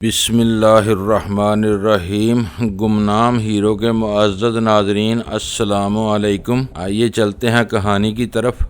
بسم اللہ الرحمن الرحیم۔ گمنام ہیرو کے معزز ناظرین، السلام علیکم۔ آئیے چلتے ہیں کہانی کی طرف۔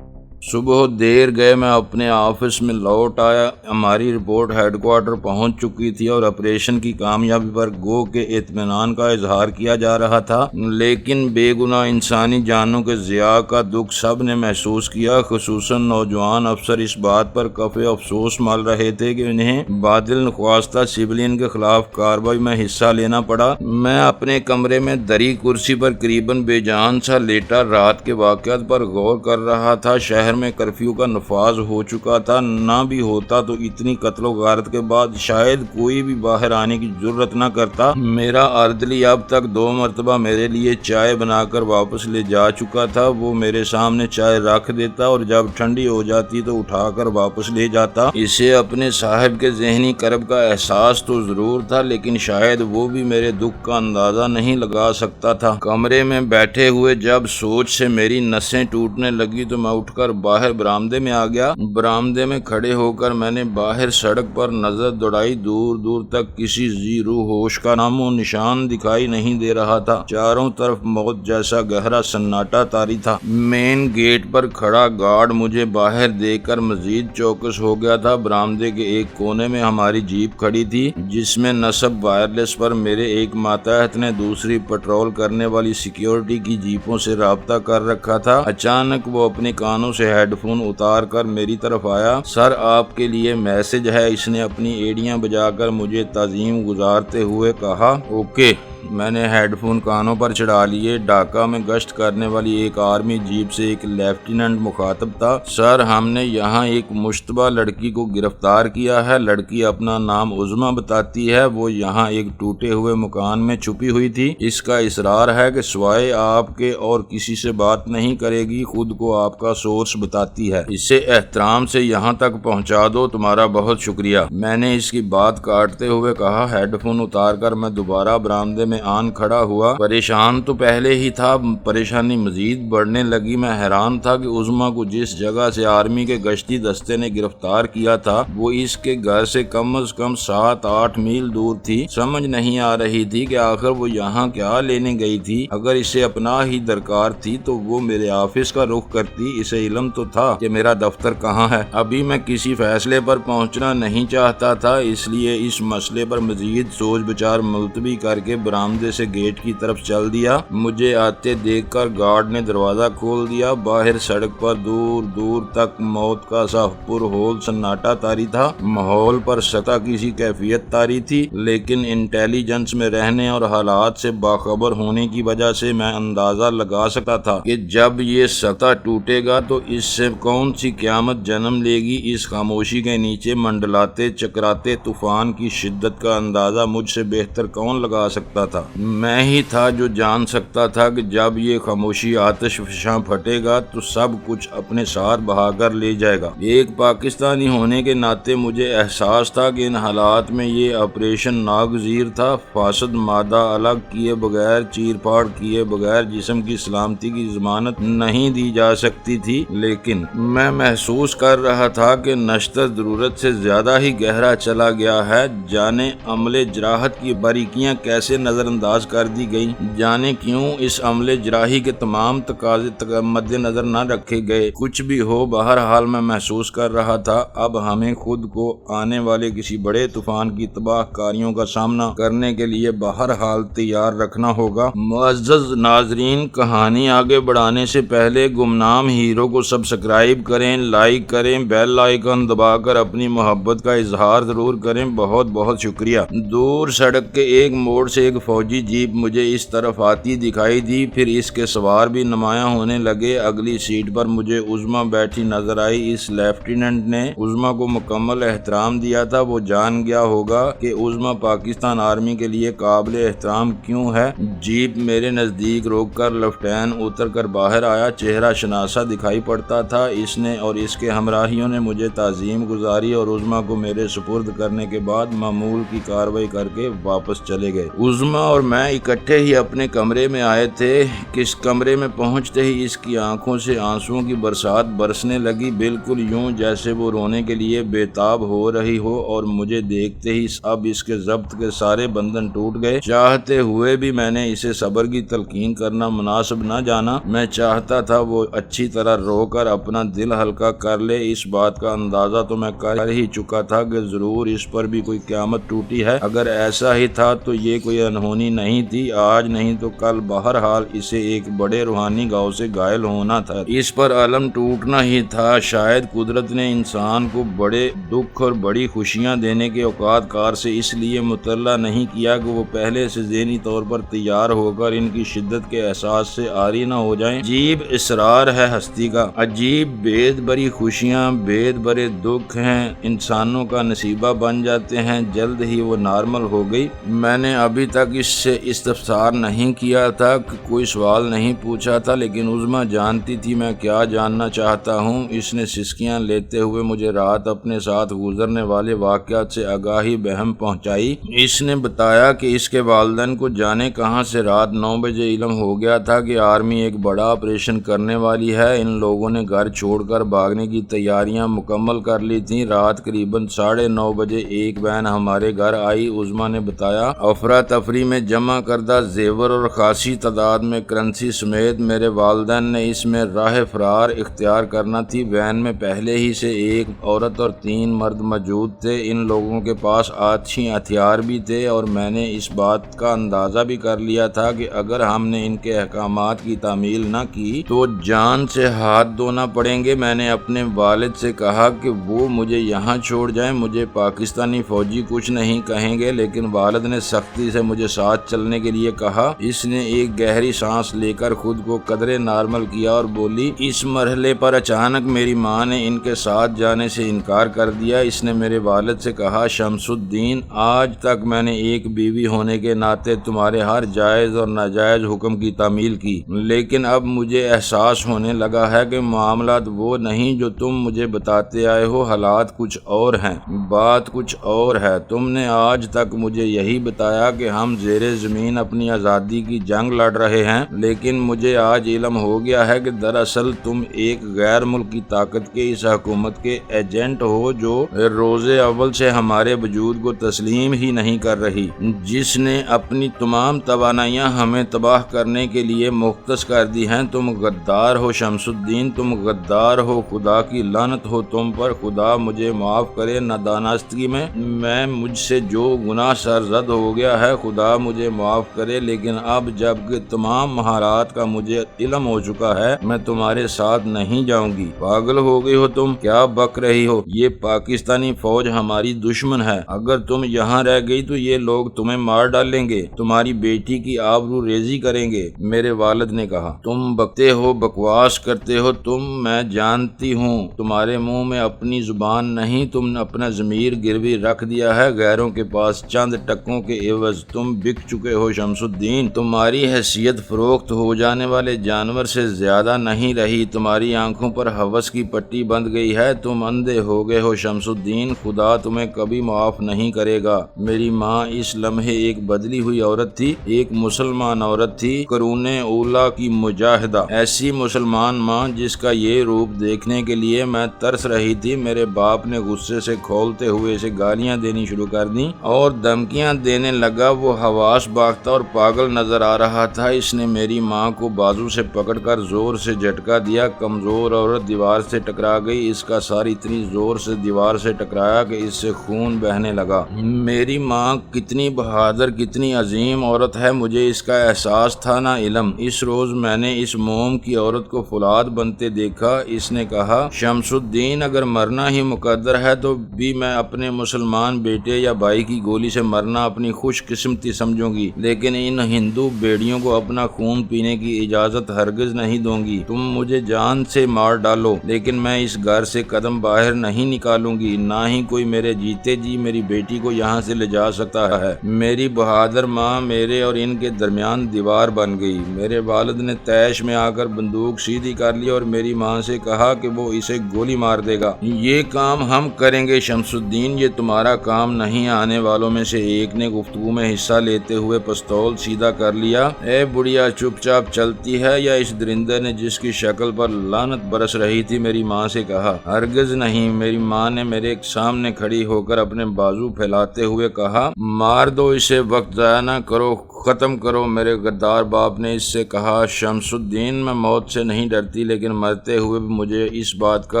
صبح دیر گئے میں اپنے آفس میں لوٹ آیا۔ ہماری رپورٹ ہیڈ کوارٹر پہنچ چکی تھی اور آپریشن کی کامیابی پر گو کے اطمینان کا اظہار کیا جا رہا تھا، لیکن بے گناہ انسانی جانوں کے ضیاع کا دکھ سب نے محسوس کیا۔ خصوصاً نوجوان افسر اس بات پر کف افسوس مل رہے تھے کہ انہیں بادل نخواستہ سویلین کے خلاف کارروائی میں حصہ لینا پڑا۔ میں اپنے کمرے میں دری کرسی پر قریباً بے جان سا لیٹا رات کے واقعات پر غور کر رہا تھا۔ شہر میں کرفیو کا نفاذ ہو چکا تھا، نہ بھی ہوتا تو اتنی قتل و غارت کے بعد شاید کوئی بھی باہر آنے کی جرت نہ کرتا۔ میرا اردلی اب تک 2 مرتبہ میرے لیے چائے بنا کر واپس لے جا چکا تھا۔ وہ میرے سامنے چائے رکھ دیتا اور جب ٹھنڈی ہو جاتی تو اٹھا کر واپس لے جاتا۔ اسے اپنے صاحب کے ذہنی کرب کا احساس تو ضرور تھا، لیکن شاید وہ بھی میرے دکھ کا اندازہ نہیں لگا سکتا تھا۔ کمرے میں بیٹھے ہوئے جب سوچ سے میری نسیں ٹوٹنے لگی تو میں اٹھ کر باہر برآمدے میں آ گیا۔ برآمدے میں کھڑے ہو کر میں نے باہر سڑک پر نظر دوڑائی۔ دور دور تک کسی ذی روح ہوش کا نام و نشان دکھائی نہیں دے رہا تھا۔ چاروں طرف موت جیسا گہرا سناٹا طاری تھا۔ مین گیٹ پر کھڑا گارڈ مجھے باہر دیکھ کر مزید چوکس ہو گیا تھا۔ برآمدے کے ایک کونے میں ہماری جیپ کھڑی تھی، جس میں نصب وائرلیس پر میرے ایک ماتحت نے دوسری پٹرول کرنے والی سیکیورٹی کی جیپوں سے رابطہ کر رکھا تھا۔ اچانک وہ اپنے کانوں سے ہیڈ فون اتار کر میری طرف آیا۔ سر، آپ کے لیے میسج ہے، اس نے اپنی ایڑیاں بجا کر مجھے تعظیم گزارتے ہوئے کہا۔ اوکے۔ میں نے ہیڈ فون کانوں پر چڑھا لیے۔ ڈھاکہ میں گشت کرنے والی ایک آرمی جیپ سے ایک لیفٹیننٹ مخاطب تھا۔ سر، ہم نے یہاں ایک مشتبہ لڑکی کو گرفتار کیا ہے۔ لڑکی اپنا نام عظمیٰ بتاتی ہے۔ وہ یہاں ایک ٹوٹے ہوئے مکان میں چھپی ہوئی تھی۔ اس کا اصرار ہے کہ سوائے آپ کے اور کسی سے بات نہیں کرے گی۔ خود کو آپ کا سورس بتاتی ہے۔ اسے احترام سے یہاں تک پہنچا دو۔ تمہارا بہت شکریہ۔ میں نے اس کی بات کاٹتے ہوئے کہا۔ ہیڈ فون اتار کر میں دوبارہ برآمدے میں آن کھڑا ہوا۔ پریشان تو پہلے ہی تھا، پریشانی مزید بڑھنے لگی۔ میں حیران تھا کہ عظمیٰ کو جس جگہ سے آرمی کے گشتی دستے نے گرفتار کیا تھا وہ اس کے گھر سے کم از کم 7-8 میل دور تھی۔ سمجھ نہیں آ رہی تھی کہ آخر وہ یہاں کیا لینے گئی تھی۔ اگر اسے اپنا ہی درکار تھی تو وہ میرے آفس کا رخ کرتی۔ اسے علم تو تھا کہ میرا دفتر کہاں ہے۔ ابھی میں کسی فیصلے پر پہنچنا نہیں چاہتا تھا، اس لیے اس مسئلے پر مزید سوچ بچار ملتوی کر کے برآمدے سے گیٹ کی طرف چل دیا۔ مجھے آتے دیکھ کر گارڈ نے دروازہ کھول دیا۔ باہر سڑک پر دور دور تک موت کا سا پر ہول سناٹا طاری تھا۔ ماحول پر سطح کسی کیفیت طاری تھی، لیکن انٹیلیجنس میں رہنے اور حالات سے باخبر ہونے کی وجہ سے میں اندازہ لگا سکتا تھا کہ جب یہ سطح ٹوٹے گا تو اس سے کون سی قیامت جنم لے گی۔ اس خاموشی کے نیچے منڈلاتے چکراتے طوفان کی شدت کا اندازہ مجھ سے بہتر کون لگا سکتا تھا۔ میں ہی تھا جو جان سکتا تھا کہ جب یہ خاموشی آتش فشاں پھٹے گا تو سب کچھ اپنے ساتھ بہا کر لے جائے گا۔ ایک پاکستانی ہونے کے ناطے مجھے احساس تھا کہ ان حالات میں یہ آپریشن ناگزیر تھا۔ فاسد مادہ الگ کیے بغیر، چیر پھاڑ کیے بغیر جسم کی سلامتی کی ضمانت نہیں دی جا سکتی تھی، لیکن میں محسوس کر رہا تھا کہ نشتر ضرورت سے زیادہ ہی گہرا چلا گیا ہے۔ جانے عملے جراحت کی باریکیاں کیسے نظر انداز کر دی گئی، جانے کیوں اس عملے جراحی کے تمام تقاضے مد نظر نہ رکھے گئے۔ کچھ بھی ہو، بہرحال میں محسوس کر رہا تھا اب ہمیں خود کو آنے والے کسی بڑے طوفان کی تباہ کاریوں کا سامنا کرنے کے لیے بہرحال تیار رکھنا ہوگا۔ معزز ناظرین، کہانی آگے بڑھانے سے پہلے گمنام ہیرو کو سبسکرائب کریں، لائک کریں، بیل آئیکن دبا کر اپنی محبت کا اظہار ضرور کریں۔ بہت بہت شکریہ۔ دور سڑک کے ایک موڑ سے ایک فوجی جیپ مجھے اس طرف آتی دکھائی دی، پھر اس کے سوار بھی نمایاں ہونے لگے۔ اگلی سیٹ پر مجھے عظمیٰ بیٹھی نظر آئی۔ اس لیفٹیننٹ نے عظمیٰ کو مکمل احترام دیا تھا۔ وہ جان گیا ہوگا کہ عظمیٰ پاکستان آرمی کے لیے قابل احترام کیوں ہے۔ جیپ میرے نزدیک روک کر لیفٹیننٹ اتر کر باہر آیا۔ چہرہ شناسا دکھائی پڑتا تھا۔ اس نے اور اس کے ہمراہیوں نے مجھے تعظیم گزاری اور عظمیٰ کو میرے سپرد کرنے کے بعد معمول کی کارروائی کر کے واپس چلے گئے۔ عظمیٰ اسما اور میں اکٹھے ہی اپنے کمرے میں آئے تھے کہ اس کمرے میں پہنچتے ہی اس کی آنکھوں سے آنسوؤں کی برسات برسنے لگی، بالکل یوں جیسے وہ رونے کے لیے بے تاب ہو رہی ہو، اور مجھے دیکھتے ہی اب اس کے ضبط کے سارے بندھن ٹوٹ گئے۔ چاہتے ہوئے بھی میں نے اسے صبر کی تلقین کرنا مناسب نہ جانا۔ میں چاہتا تھا وہ اچھی طرح رو کر اپنا دل ہلکا کر لے۔ اس بات کا اندازہ تو میں کر ہی چکا تھا کہ ضرور اس پر بھی کوئی قیامت ٹوٹی ہے۔ اگر ایسا ہی تھا تو یہ کوئی انہونی نہیں تھی، آج نہیں تو کل بہرحال اسے ایک بڑے روحانی گاؤں سے گائل ہونا تھا، اس پر علم ٹوٹنا ہی تھا۔ شاید قدرت نے انسان کو بڑے دکھ اور بڑی خوشیاں دینے کے اوقات کار سے اس لیے مطلع نہیں کیا کہ وہ پہلے سے ذہنی طور پر تیار ہو کر ان کی شدت کے احساس سے عاری نہ ہو جائیں۔ عجیب اسرار ہے ہستی کا، عجیب بید بری خوشیاں، بید برے دکھ ہیں، انسانوں کا نصیبہ بن جاتے ہیں، جلد ہی وہ نارمل ہو گئی۔ میں نے ابھی تک اس سے استفسار نہیں کیا تھا، کوئی سوال نہیں پوچھا تھا، لیکن عظمیٰ جانتی تھی میں کیا جاننا چاہتا ہوں۔ اس نے سسکیاں لیتے ہوئے مجھے رات اپنے ساتھ گزرنے والے واقعات سے آگاہی بہم پہنچائی۔ اس نے بتایا کہ اس کے والدین کو جانے کہاں سے رات 9 بجے علم ہو گیا تھا کہ آرمی ایک بڑا آپریشن کرنے والی ہے۔ ان لوگوں نے گھر چھوڑ کر بھاگنے کی تیاریاں مکمل کر لی تھیں۔ رات قریباً 9:30 بجے ایک وین ہمارے گھر آئی۔ عظمیٰ نے بتایا افراتفری میں جمع کردہ زیور اور خاصی تعداد میں کرنسی سمیت میرے والدین نے اس میں راہ فرار اختیار کرنا تھی۔ وین میں پہلے ہی سے ایک عورت اور 3 مرد موجود تھے۔ ان لوگوں کے پاس آتشی ہتھیار بھی تھے، اور میں نے اس بات کا اندازہ بھی کر لیا تھا کہ اگر ہم نے ان کے احکامات کی تعمیل نہ کی تو جان سے ہاتھ دھونا پڑیں گے۔ میں نے اپنے والد سے کہا کہ وہ مجھے یہاں چھوڑ جائیں، مجھے پاکستانی فوجی کچھ نہیں کہیں گے، لیکن والد نے سختی سے مجھے ساتھ چلنے کے لیے کہا۔ اس نے ایک گہری سانس لے کر خود کو قدرے نارمل کیا اور بولی، اس مرحلے پر اچانک میری ماں نے ان کے ساتھ جانے سے انکار کر دیا۔ اس نے میرے والد سے کہا، شمس الدین، آج تک میں نے ایک بیوی ہونے کے ناطے تمہارے ہر جائز اور ناجائز حکم کی تعمیل کی، لیکن اب مجھے احساس ہونے لگا ہے کہ معاملات وہ نہیں جو تم مجھے بتاتے آئے ہو، حالات کچھ اور ہیں، بات کچھ اور ہے۔ تم نے آج تک مجھے یہی بتایا کہ ہم زیر زمین اپنی آزادی کی جنگ لڑ رہے ہیں، لیکن مجھے آج علم ہو گیا ہے کہ دراصل تم ایک غیر ملکی طاقت کے اس حکومت کے ایجنٹ ہو جو روز اول سے ہمارے وجود کو تسلیم ہی نہیں کر رہی، جس نے اپنی تمام توانائیاں ہمیں تباہ کرنے کے لیے مختص کر دی ہیں۔ تم غدار ہو شمس الدین، تم غدار ہو، خدا کی لعنت ہو تم پر۔ خدا مجھے معاف کرے نادانستگی میں مجھ سے جو گناہ سرزد ہو گیا ہے، خدا مجھے معاف کرے، لیکن اب جب کہ تمام مہارات کا مجھے علم ہو چکا ہے، میں تمہارے ساتھ نہیں جاؤں گی۔ پاگل ہو گئی ہو تم، کیا بک رہی ہو؟ یہ پاکستانی فوج ہماری دشمن ہے، اگر تم یہاں رہ گئی تو یہ لوگ تمہیں مار ڈالیں گے، تمہاری بیٹی کی آبرو ریزی کریں گے۔ میرے والد نے کہا، تم بکتے ہو، بکواس کرتے ہو میں جانتی ہوں، تمہارے منہ میں اپنی زبان نہیں، تم نے اپنا ضمیر گروی رکھ دیا ہے غیروں کے پاس چند ٹکوں کے عوض۔ تم بک چکے ہو شمس الدین، تمہاری حیثیت فروخت ہو جانے والے جانور سے زیادہ نہیں رہی، تمہاری آنکھوں پر ہوس کی پٹی بندھ گئی ہے، تم اندھے ہو گئے ہو شمس الدین، خدا تمہیں کبھی معاف نہیں کرے گا۔ میری ماں اس لمحے ایک بدلی ہوئی عورت تھی، ایک مسلمان عورت تھی، قرون اولیٰ کی مجاہدہ، ایسی مسلمان ماں جس کا یہ روپ دیکھنے کے لیے میں ترس رہی تھی۔ میرے باپ نے غصے سے کھولتے ہوئے اسے گالیاں دینی شروع کر دیں اور دھمکیاں دینے لگا۔ وہ حواس باختہ اور پاگل نظر آ رہا تھا۔ اس نے میری ماں کو بازو سے پکڑ کر زور سے جھٹکا دیا، کمزور عورت دیوار سے ٹکرا گئی۔ اس کا سر اتنی زور سے دیوار سے ٹکرایا کہ اس سے خون بہنے لگا۔ میری ماں کتنی بہادر، کتنی عظیم عورت ہے، مجھے اس کا احساس تھا نہ علم۔ اس روز میں نے اس موم کی عورت کو فولاد بنتے دیکھا۔ اس نے کہا، شمس الدین، اگر مرنا ہی مقدر ہے تو بھی میں اپنے مسلمان بیٹے یا بھائی کی گولی سے مرنا اپنی خوش قسمتی سمجھوں گی، لیکن ان ہندو بیڑیوں کو اپنا خون پینے کی اجازت ہرگز نہیں دوں گی۔ تم مجھے جان سے مار ڈالو، لیکن میں اس گھر سے قدم باہر نہیں نکالوں گی، نہ ہی کوئی میرے جیتے جی میری بیٹی کو یہاں سے لے جا سکتا ہے۔ میری بہادر ماں میرے اور ان کے درمیان دیوار بن گئی۔ میرے والد نے تیش میں آ کر بندوق سیدھی کر لی اور میری ماں سے کہا کہ وہ اسے گولی مار دے گا۔ یہ کام ہم کریں گے شمس الدین، یہ تمہارا کام نہیں۔ آنے والوں میں سے ایک نے گفتگو میں حصہ لیتے ہوئے پستول سیدھا کر لیا۔ اے بڑھیا، چپ چاپ چلتی ہے یا اس درندے نے جس کی شکل پر لعنت برس رہی تھی میری ماں سے کہا۔ ہرگز نہیں، میری ماں نے میرے سامنے کھڑی ہو کر اپنے بازو پھیلاتے ہوئے کہا، مار دو اسے، وقت ضائع نہ کرو، ختم کرو۔ میرے غدار باپ نے اس سے کہا، شمس الدین، میں موت سے نہیں ڈرتی، لیکن مرتے ہوئے بھی مجھے اس بات کا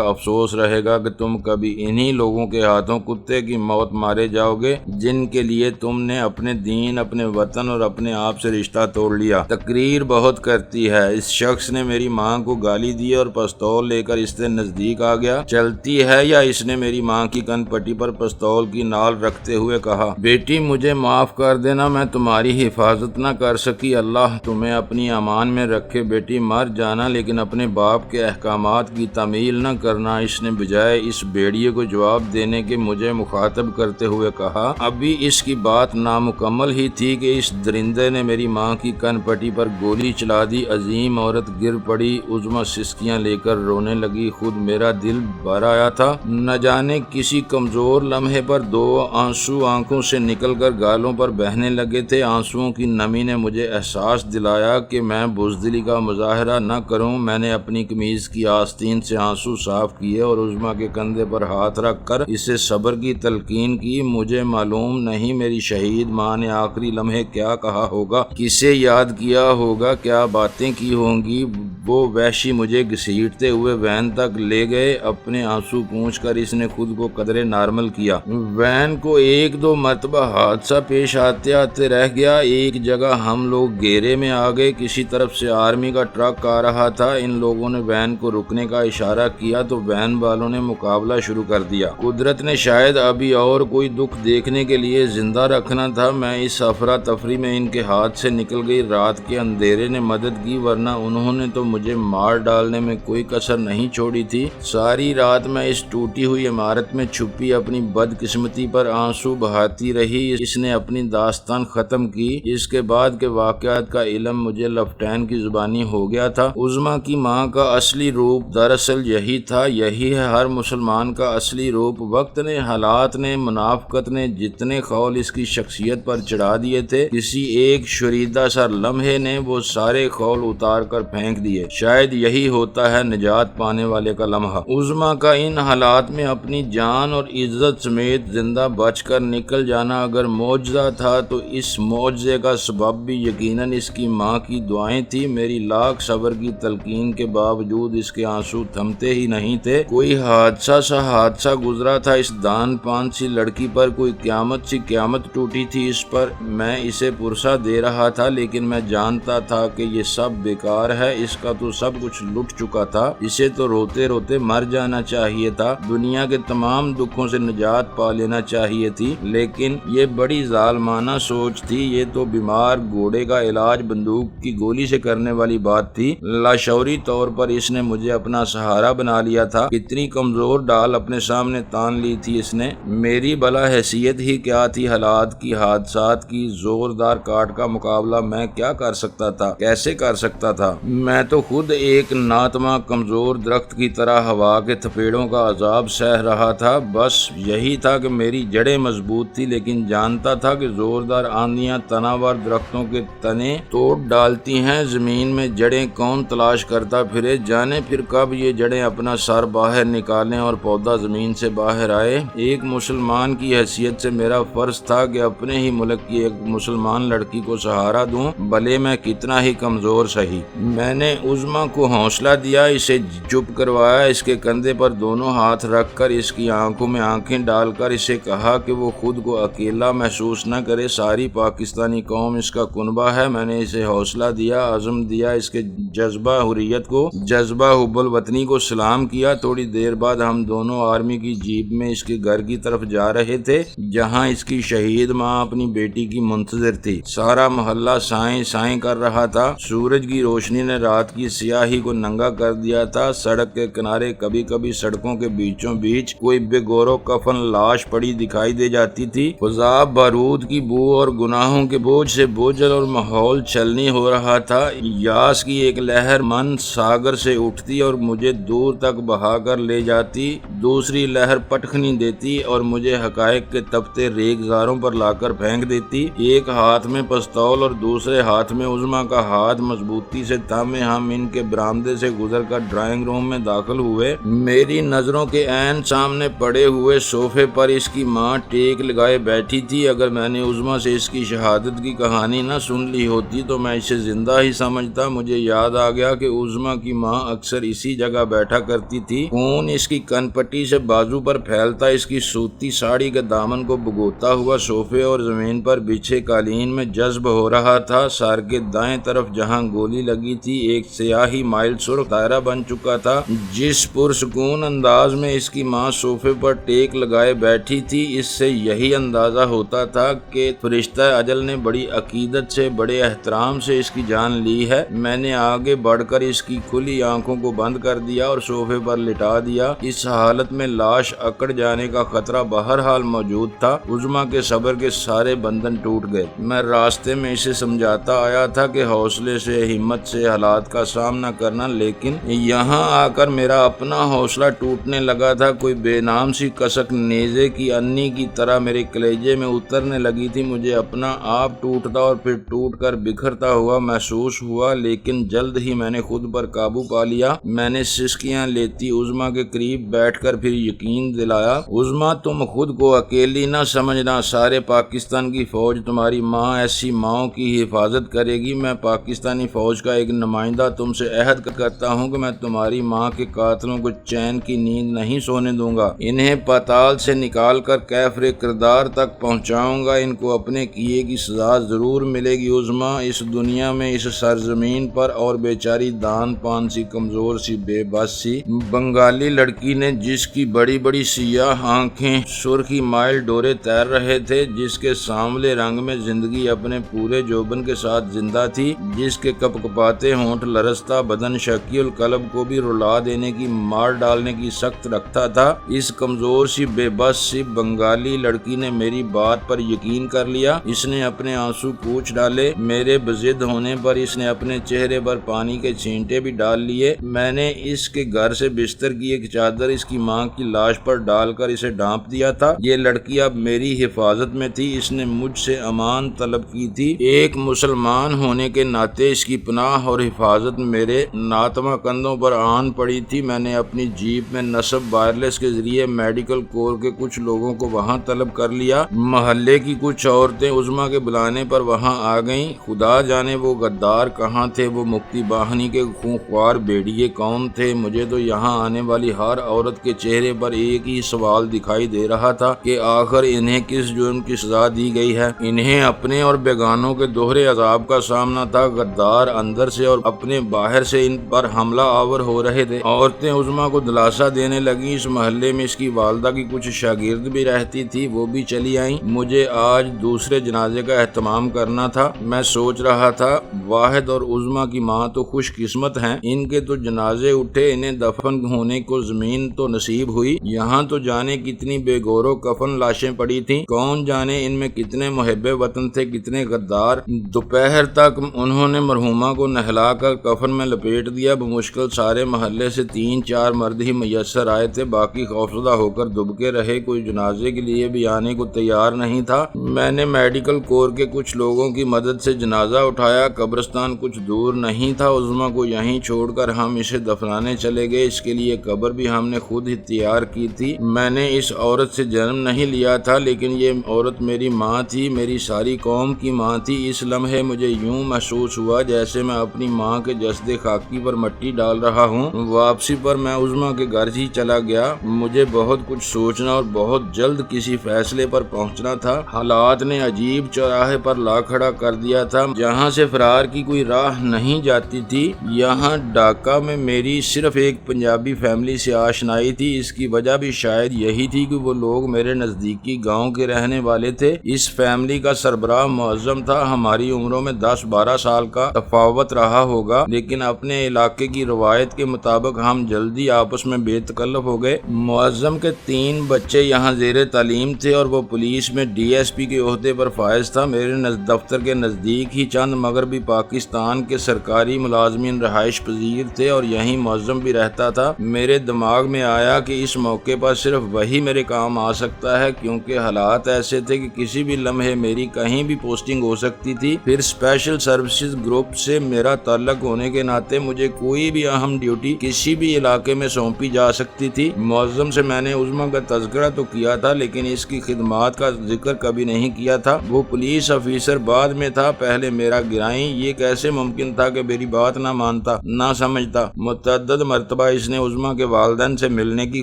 افسوس رہے گا کہ تم کبھی انہی لوگوں کے ہاتھوں کتے کی موت مارے جاؤ گے جن کے لیے تم نے اپنے دین، اپنے وطن اور اپنے آپ سے رشتہ توڑ لیا۔ تقریر بہت کرتی ہے۔ اس شخص نے میری ماں کو گالی دی اور پستول لے کر اس سے نزدیک آ گیا۔ چلتی ہے یا اس نے میری ماں کی کن پٹی پر پستول کی نال رکھتے ہوئے کہا، بیٹی مجھے معاف کر دینا، میں تمہاری حفاظت نہ کر سکی، اللہ تمہیں اپنی امان میں رکھے، بیٹی مر جانا لیکن اپنے باپ کے احکامات کی تعمیل نہ کرنا۔ اس نے بجائے اس بھیڑیے کو جواب دینے کے مجھے مخاطب کرتے ہوئے کہا۔ ابھی اس کی بات نامکمل ہی تھی کہ اس درندے نے میری ماں کی کن پٹی پر گولی چلا دی۔ عظیم عورت گر پڑی، عظمی سسکیاں لے کر رونے لگی۔ خود میرا دل بھر آیا تھا۔ نہ جانے کسی کمزور لمحے پر دو آنسو آنکھوں سے نکل کر گالوں پر بہنے لگے تھے۔ آنسوؤں کی نمی نے مجھے احساس دلایا کہ میں بزدلی کا مظاہرہ نہ کروں۔ میں نے اپنی قمیض کی آستین سے آنسو صاف کیے اور عظمی کے کندھے پر ہاتھ رکھ کر اسے صبر کی تلقین کی۔ مجھے معلوم نہیں میری شہید ماں نے آخری لمحے کیا کہا ہوگا، کسے یاد کیا ہوگا، کیا باتیں کی ہوں گی۔ وہ وحشی مجھے گھسیٹتے ہوئے وین تک لے گئے۔ اپنے آنسو پونچھ کر اس نے خود کو قدرے نارمل کیا۔ وین کو ایک دو مرتبہ حادثہ پیش آتے آتے رہ گیا۔ ایک جگہ ہم لوگ گھیرے میں آ گئے، کسی طرف سے آرمی کا ٹرک آ رہا تھا۔ ان لوگوں نے وین کو رکنے کا اشارہ کیا تو وین والوں نے مقابلہ شروع کر دیا۔ قدرت نے شاید ابھی اور کوئی دکھ دیکھنے کے لیے زندہ رکھنا تھا۔ میں اس افراتفری میں ان کے ہاتھ سے نکل گئی۔ رات کے اندھیرے نے مدد کی، ورنہ انہوں نے تو مجھے مار ڈالنے میں کوئی کسر نہیں چھوڑی تھی۔ ساری رات میں اس ٹوٹی ہوئی عمارت میں چھپی اپنی بدقسمتی پر آنسو بہاتی رہی۔ اس نے اپنی داستان ختم کی۔ اس کے بعد کے واقعات کا علم مجھے لفٹین کی زبانی ہو گیا تھا۔ عظمی کی ماں کا اصلی روپ دراصل یہی تھا، یہی ہے ہر مسلمان کا اصلی روپ۔ وقت نے، حالات نے، منافقت نے جتنے خول اس کی شخصیت پر چڑھا دیے تھے، کسی ایک شریدہ سا لمحے نے وہ سارے خول اتار کر پھینک دیے۔ شاید یہی ہوتا ہے نجات پانے والے کا لمحہ۔ عظمی کا ان حالات میں اپنی جان اور عزت سمیت زندہ بچ کر نکل جانا اگر معجزہ تھا تو اس معجزے کا سبب بھی یقیناً اس کی ماں کی دعائیں تھی۔ میری لاکھ صبر کی تلقین کے باوجود اس کے آنسو تھمتے ہی نہیں تھے۔ کوئی حادثہ گزرا تھا اس دان پان سی لڑکی پر، کوئی قیامت ٹوٹی تھی اس پر۔ میں اسے پرسہ دے رہا تھا لیکن میں جانتا تھا کہ یہ سب بیکار ہے۔ اس کا تو سب کچھ لٹ چکا تھا، اسے تو روتے روتے مر جانا چاہیے تھا، دنیا کے تمام دکھوں سے نجات پا لینا چاہیے تھی، لیکن یہ بڑی ظالمانہ سوچ تھی۔ یہ تو بیمار گھوڑے کا علاج بندوق کی گولی سے کرنے والی بات تھی۔ لاشعوری طور پر اس نے مجھے اپنا سہارا بنا لیا تھا۔ کتنی کمزور ڈال اپنے سامنے تان لی تھی اس نے۔ میری بلا حیثیت ہی کیا تھی؟ حالات کی، حادثات کی زوردار کاٹ کا مقابلہ میں کیا کر سکتا تھا؟ کیسے کر سکتا تھا؟ میں تو خود ایک ناتما کمزور درخت کی طرح ہوا کے تھپیڑوں کا عذاب سہ رہا تھا۔ بس یہی تھا کہ میری جڑیں مضبوط تھی، لیکن جانتا تھا کہ زوردار آندیاں تناور درختوں کے تنے توڑ ڈالتی ہیں۔ زمین میں جڑیں کون تلاش کرتا پھرے، جانے پھر کب یہ جڑیں اپنا سر باہر نکالیں اور پودا زمین سے باہر آئے۔ ایک مسلمان کی حیثیت سے میرا فرض تھا کہ اپنے ہی ملک کی ایک مسلمان لڑکی کو سہارا دوں، بھلے میں کتنا ہی کمزور سہی۔ میں نے عظمی کو حوصلہ دیا، اسے چپ کروایا، اس کے کندھے پر دونوں ہاتھ رکھ کر اس کی آنکھوں میں آنکھیں ڈال کر اسے کہا کہ وہ خود کو اکیلا محسوس نہ کرے، ساری پاکستانی قوم اس کا کنبہ ہے۔ میں نے اسے حوصلہ دیا، عزم دیا، اس کے جذبہ حریت کو، جذبہ حب الوطنی کو سلام کیا۔ تھوڑی دیر بعد ہم دونوں آرمی کی جیپ میں اس کے گھر کی طرف جا رہے تھے جہاں اس کی شہید ماں اپنی بیٹی کی منتظر تھی۔ سارا محلہ سائیں سائیں کر رہا تھا۔ سورج کی روشنی نے رات کی سیاہی کو ننگا کر دیا تھا۔ سڑک کے کنارے کبھی کبھی سڑکوں کے بیچوں بیچ کوئی بے گورو کفن لاش پڑی دکھائی دے جاتی تھی۔ فضا بارود کی بو اور گناہوں کے بوجھ بوجھ سے بوجھل اور ماحول چھلنی ہو رہا تھا۔ یاس کی ایک لہر من ساگر سے اٹھتی اور مجھے دور تک بہا کر لے جاتی، دوسری لہر پٹخنی دیتی اور مجھے حقائق کے تپتے ریگزاروں پر لا کر پھینک دیتی۔ ایک ہاتھ میں پستول اور دوسرے ہاتھ میں عظمیٰ کا ہاتھ مضبوطی سے تھامے ہم ان کے برآمدے سے گزر کر ڈرائنگ روم میں داخل ہوئے۔ میری نظروں کے عین سامنے پڑے ہوئے صوفے پر اس کی ماں ٹیک لگائے بیٹھی تھی۔ اگر میں نے عظمیٰ سے اس کی شہادت کی کہانی نہ سن لی ہوتی تو میں اسے زندہ ہی سمجھتا۔ مجھے یاد آ گیا کہ عظمیٰ کی ماں اکثر اسی جگہ بیٹھا کرتی تھی۔ خون اس کی کن پٹی سے بازو پر پھیلتا اس کی سوتی ساڑی کے دامن کو بھگوتا ہوا صوفے اور زمین پر بچھے قالین میں جذب ہو رہا تھا۔ سر کے دائیں طرف جہاں گولی لگی تھی ایک سیاہی مائل سرخ دائرہ بن چکا تھا۔ جس پرسکون انداز میں اس کی ماں صوفے پر ٹیک لگائے بیٹھی تھی، اس سے یہی اندازہ ہوتا تھا کہ فرشتہ اجل نے بڑی عقیدت سے، بڑے احترام سے اس کی جان لی ہے۔ میں نے آگے بڑھ کر اس کی کھلی آنکھوں کو بند کر دیا اور صوفے پر لٹا دیا۔ اس حالت میں لاش اکڑ جانے کا خطرہ بہرحال موجود تھا۔ عظمیٰ کے صبر کے سارے بندھن ٹوٹ گئے۔ میں راستے میں اسے سمجھاتا آیا تھا کہ حوصلے سے، ہمت سے حالات کا سامنا کرنا، لیکن یہاں آ کر میرا اپنا حوصلہ ٹوٹنے لگا تھا۔ کوئی بے نام سی کسک نیزے کی انی کی طرح میرے کلیجے میں اترنے لگی تھی۔ مجھے اپنا آپ ٹوٹتا اور پھر ٹوٹ کر بکھرتا ہوا محسوس ہوا، لیکن جلد ہی میں نے خود پر قابو پا لیا۔ میں نے سسکیاں لیتی عظمیٰ کے قریب بیٹھ کر پھر یقین دلایا، عظمیٰ تم خود کو اکیلی نہ سمجھنا، سارے پاکستان کی فوج تمہاری ماں ایسی ماؤں کی حفاظت کرے گی۔ میں پاکستانی فوج کا ایک نمائندہ تم سے عہد کرتا ہوں کہ میں تمہاری ماں کے قاتلوں کو چین کی نیند نہیں سونے دوں گا، انہیں پاتال سے نکال کر کیفر کردار تک پہنچاؤں گا، ان کو اپنے کیے کی سزا ضرور ملے گی۔ عظمیٰ اس دنیا میں، اس سرزمین پر، اور بیچاری دان پان سی، کمزور سی، بے بس سی بنگالی لڑکی نے، جس کی بڑی بڑی سیاہ آنکھیں سرخی مائل ڈورے تیر رہے تھے، جس کے سانولے رنگ میں زندگی اپنے پورے جوبن کے ساتھ زندہ تھی، جس کے کپکپاتے ہونٹ لرزتا بدن شکی القلب کو بھی رلا دینے کی، مار ڈالنے کی سخت رکھتا تھا۔ اس کمزور سی، بے بس سی بنگالی لڑکی نے میری بات پر یقین کر لیا۔ اس نے اپنے آنسو پوچھ ڈالے، میرے بضد ہونے پر اس نے اپنے چہرے پر پانی کے چھینٹے بھی ڈال لیے۔ میں نے اس کے گھر سے بستر کی ایک چادر اس کی ماں کی لاش پر ڈال کر اسے ڈھانپ دیا تھا۔ یہ لڑکی اب میری حفاظت میں تھی، اس نے مجھ سے امان طلب کی تھی۔ ایک مسلمان ہونے کے ناطے اس کی پناہ اور حفاظت میرے ناتمہ کندھوں پر آن پڑی تھی۔ میں نے اپنی جیپ میں نصب وائرلیس کے ذریعے میڈیکل کور کے کچھ لوگوں کو وہاں طلب کر لیا۔ محلے کی کچھ عورتیں عظمیٰ کے بلانے پر وہاں آ گئیں۔ خدا جانے وہ غدار کہاں تھے، وہ مفتی باہنی کے خونخوار بھیڑیے کون تھے۔ مجھے تو یہاں آنے والی ہر عورت کے چہرے پر ایک ہی سوال دکھائی دے رہا تھا کہ آخر انہیں کس جرم کی سزا دی گئی ہے۔ انہیں اپنے اور بیگانوں کے دوہرے عذاب کا سامنا تھا۔ غدار اندر سے اور اپنے باہر سے ان پر حملہ آور ہو رہے تھے۔ عورتیں عظمیٰ کو دلاسا دینے لگیں۔ اس محلے میں اس کی والدہ کی کچھ شاگرد بھی رہتی تھی، وہ بھی چلی آئیں۔ مجھے آج دوسرے جنازے کا اہتمام کرنا تھا۔ میں سوچ رہا تھا، واحد اور عظمیٰ کی ماں تو خوش قسمت ہیں، ان کے تو جنازے اٹھے، انہیں دفن ہونے کو زمین تو نصیب ہوئی۔ یہاں تو جانے کتنی بے گور و کفن لاشیں پڑی تھیں، کون جانے ان میں کتنے محب وطن تھے، کتنے غدار۔ دوپہر تک انہوں نے مرحومہ کو نہلا کر کفن میں لپیٹ دیا۔ بمشکل سارے محلے سے 3-4 مرد ہی میسر آئے تھے، باقی خوفزدہ ہو کر دبکے رہے، کوئی جنازے کے لیے بھی آنے کو تیار نہیں تھا۔ میں نے میڈیکل کور کے کچھ لوگوں کی مدد سے جنازہ اٹھایا۔ قبرستان کچھ دور نہیں تھا، عظمیٰ کو یہیں چھوڑ کر ہم اسے دفنانے چلے گئے۔ اس کے لیے قبر بھی ہم نے خود ہی تیار کی تھی۔ میں نے اس عورت سے جنم نہیں لیا تھا، لیکن یہ عورت میری ماں تھی، میری ساری قوم کی ماں تھی۔ اس لمحے مجھے یوں محسوس ہوا جیسے میں اپنی ماں کے جسد خاکی پر مٹی ڈال رہا ہوں۔ واپسی پر میں عظمیٰ کے گھر ہی چلا گیا۔ مجھے بہت کچھ سوچنا اور بہت جلد کسی فیصلے پر پہنچنا تھا۔ حالات نے عجیب چوراہے پر لا کھڑا کر دیا تھا، جہاں سے فرار کی کوئی راہ نہیں جاتی تھی۔ یہاں ڈھاکہ میں میری صرف ایک پنجابی فیملی سے آشنائی تھی۔ اس کی وجہ بھی شاید یہی تھی کہ وہ لوگ میرے نزدیکی گاؤں کے رہنے والے تھے۔ اس فیملی کا سربراہ معظم تھا۔ ہماری عمروں میں 10-12 سال کا تفاوت رہا ہوگا، لیکن اپنے علاقے کی روایت کے مطابق ہم جلدی آپس میں بے تکلف ہو گئے۔ معظم کے 3 بچے یہاں زیر تعلیم تھے اور وہ پولیس میں DSP کے عہدے پر فائز تھا۔ میرے دفتر کے نزدیک ہی چند مغربی پاکستان کے سرکاری ملازمین رہائش پذیر تھے اور یہیں معظم بھی رہتا تھا۔ میرے دماغ میں آیا کہ اس موقع پر صرف وہی میرے کام آ سکتا ہے، کیونکہ حالات ایسے تھے کہ کسی بھی لمحے میری کہیں بھی پوسٹنگ ہو سکتی تھی۔ پھر اسپیشل سروسز گروپ سے میرا تعلق ہونے کے ناطے مجھے کوئی بھی اہم ڈیوٹی کسی بھی علاقے میں سونپی جا سکتی تھی۔ معظم سے میں نے عظمیٰ کا تذکرہ تو کیا تھا، لیکن اس کی خدمات کا ذکر کبھی نہیں کیا تھا۔ وہ پولیس آفیسر بعد میں تھا، پہلے میرا گرائیں۔ یہ کیسے ممکن تھا کہ میری بات نہ مانتا، نہ سمجھتا؟ متعدد مرتبہ اس نے عظمیٰ کے والدین سے ملنے کی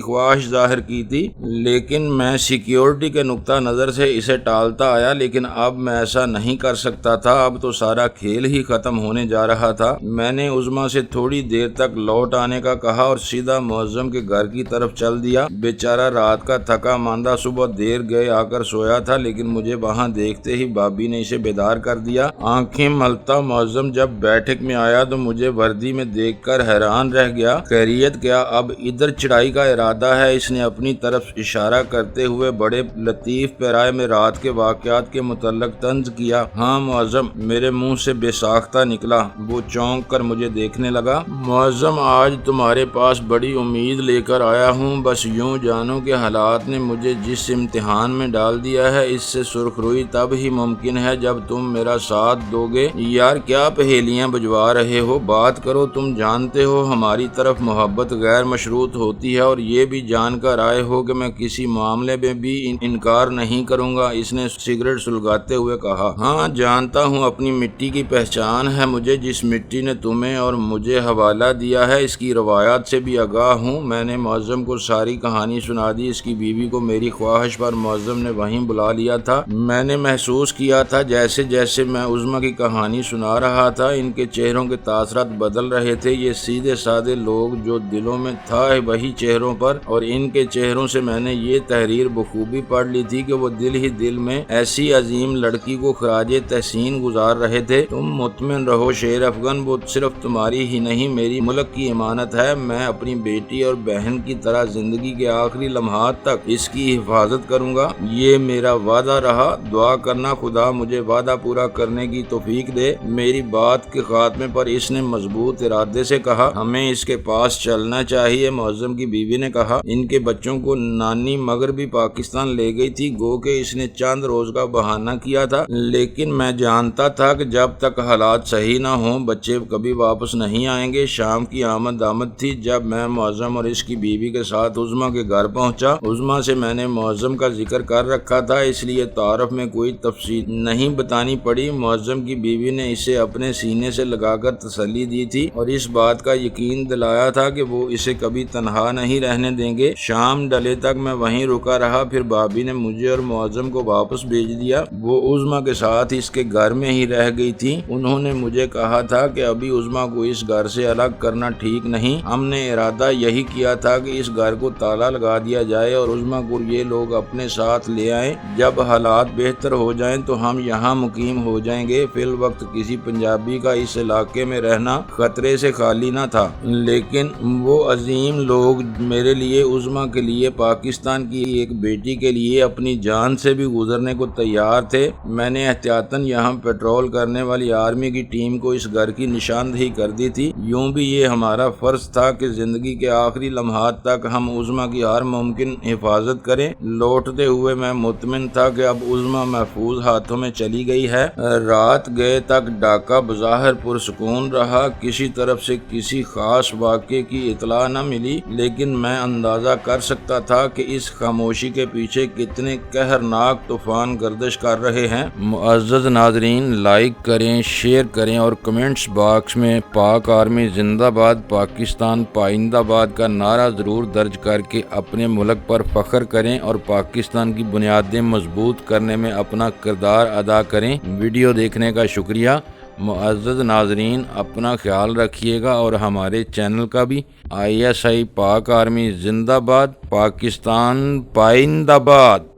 خواہش ظاہر کی تھی، لیکن میں سیکیورٹی کے نقطہ نظر سے اسے ٹالتا آیا۔ لیکن اب میں ایسا نہیں کر سکتا تھا، اب تو سارا کھیل ہی ختم ہونے جا رہا تھا۔ میں نے عظمیٰ سے تھوڑی دیر تک لوٹ آنے کا کہا اور سیدھا معظم کے گھر کی طرف چل دیا۔ بیچارہ رات کا تھکا ماندہ صبح دیر گئے آ کر سویا تھا، لیکن مجھے وہاں دیکھتے ہی بھابھی نے اسے بیدار کر دیا۔ آنکھیں ملتا معظم جب بیٹھک میں آیا تو مجھے وردی میں دیکھ کر حیران رہ گیا۔ خیریت کیا؟ اب ادھر چڑھائی کا ارادہ ہے؟ اس نے اپنی طرف اشارہ کرتے ہوئے بڑے لطیف پیرائے میں رات کے واقعات کے متعلق طنز کیا۔ ہاں معظم، میرے منہ سے بے ساختہ نکلا۔ وہ چونک کر مجھے دیکھنے لگا۔ معظم، آج تمہارے پاس بڑی امید لے کر آیا ہوں، بس یوں جانو کہ حالات نے مجھے جس امتحان میں ڈال دیا ہے، اس سے سرخ روئی تب ہی ممکن ہے جب تم میرا ساتھ دو گے۔ یار کیا پہیلیاں بجوا رہے ہو؟ بات کرو۔ تم جانتے ہو ہماری طرف محبت غیر مشروط ہوتی ہے، اور یہ بھی جان کر آئے ہو کہ میں کسی معاملے میں بھی انکار نہیں کروں گا۔ اس نے سگریٹ سلگاتے ہوئے کہا۔ ہاں جانتا ہوں، اپنی مٹی کی پہچان ہے مجھے۔ جس مٹی نے تمہیں اور مجھے حوالہ دیا ہے، اس کی روایات سے بھی آگاہ ہوں۔ میں نے معظم کو ساری کہانی سنا دی۔ اس کی بیوی کو میری خواہش پر معظم نے وہیں بلا لیا تھا۔ میں نے محسوس کیا تھا جیسے جیسے میں عظمیٰ کی کہانی سنا رہا تھا، ان کے چہروں کے تاثرات بدل رہے تھے۔ یہ سیدھے سادے لوگ جو دلوں میں تھا وہی چہروں پر، اور ان کے چہروں سے میں نے یہ تحریر بخوبی پڑھ لی تھی کہ وہ دل ہی دل میں ایسی عظیم لڑکی کو خراج تحسین گزار رہے تھے۔ تم مطمئن رہو شیر افغان، وہ صرف تمہاری ہی نہیں میری ملک کی امانت ہے۔ میں اپنی بیٹی اور بہن کی طرح زندگی کے آخری لمحات تک اس کی حفاظت کروں گا، یہ میرا وعدہ رہا۔ دعا کرنا خدا مجھے وعدہ پورا کرنے کی توفیق دے۔ میری بات کے خاتمے پر اس نے مضبوط ارادے سے کہا۔ ہمیں اس کے پاس چلنا چاہیے، معظم کی بیوی نے کہا۔ ان کے بچوں کو نانی مغربی پاکستان لے گئی تھی، گو کہ اس نے چند روز کا بہانہ کیا تھا، لیکن میں جانتا تھا کہ جب تک حالات صحیح نہ ہوں بچے کبھی واپس نہیں آئیں گے۔ شام کی آمد تھی جب میں معظم اور اس کی بیوی کے ساتھ عظمیٰ کے گھر پہنچا۔ عظمیٰ سے میں نے معظم کا ذکر کر رکھا تھا، اس لیے تعارف میں کوئی تفصیل نہیں بتانی پڑی۔ معظم کی بیوی نے اسے اپنے سینے سے لگا کر تسلی دی تھی اور اس بات کا یقین دلایا تھا کہ وہ اسے کبھی تنہا نہیں رہنے دیں گے۔ شام ڈلے تک میں وہیں رکا رہا، پھر بھابھی نے مجھے اور معظم کو واپس بھیج دیا۔ وہ عظمیٰ کے ساتھ اس کے گھر میں ہی رہ گئی تھی۔ انہوں نے مجھے کہا تھا کہ ابھی عظمیٰ کو اس گھر سے الگ کرنا ٹھیک نہیں۔ ہم نے ارادہ یہی کیا تھا کہ اس گھر کو تالا لگا دیا جائے اور عظمیٰ کو یہ لوگ اپنے ساتھ لے آئیں۔ جب حالات بہتر ہو جائیں تو ہم یہاں مقیم ہو جائیں گے۔ فی الوقت کسی پنجابی کا اس علاقے میں رہنا خطرے سے خالی نہ تھا، لیکن وہ عظیم لوگ میرے لیے، عظمیٰ کے لیے، پاکستان کی ایک بیٹی کے لیے اپنی جان سے بھی گزرنے کو تیار تھے۔ میں نے احتیاطاً یہاں پیٹرول کرنے والی آرمی کی ٹیم کو اس گھر کی نشاندہی کر دی تھی۔ یوں بھی یہ ہمارا فرض تھا کہ زندگی کے آخری لمحات تک ہم عظمیٰ کی ہر ممکن حفاظت کریں۔ لوٹتے ہوئے میں مطمئن تھا کہ اب عظمیٰ محفوظ ہاتھوں میں چلی گئی ہے۔ رات گئے تک ڈھاکہ بظاہر پرسکون رہا۔ کسی طرف سے کسی خاص واقعے کی اطلاع نہ ملی، لیکن میں اندازہ کر سکتا تھا کہ اس خاموشی کے پیچھے کتنے قہرناک طوفان گردش کر رہے ہیں۔ معزز ناظرین، لائک کریں، شیئر کریں اور کمنٹس باکس میں پاک آرمی زندہ باد، پاکستان پائندہ باد کا نعرہ ضرور درج کر کے اپنے ملک پر فخر کریں اور پاکستان کی بنیادیں مضبوط کرنے میں اپنا کردار ادا کریں۔ ویڈیو دیکھنے کا شکریہ۔ معزز ناظرین، اپنا خیال رکھیے گا اور ہمارے چینل کا بھی۔ ISI پاک آرمی زندہ باد، پاکستان پائندہ باد۔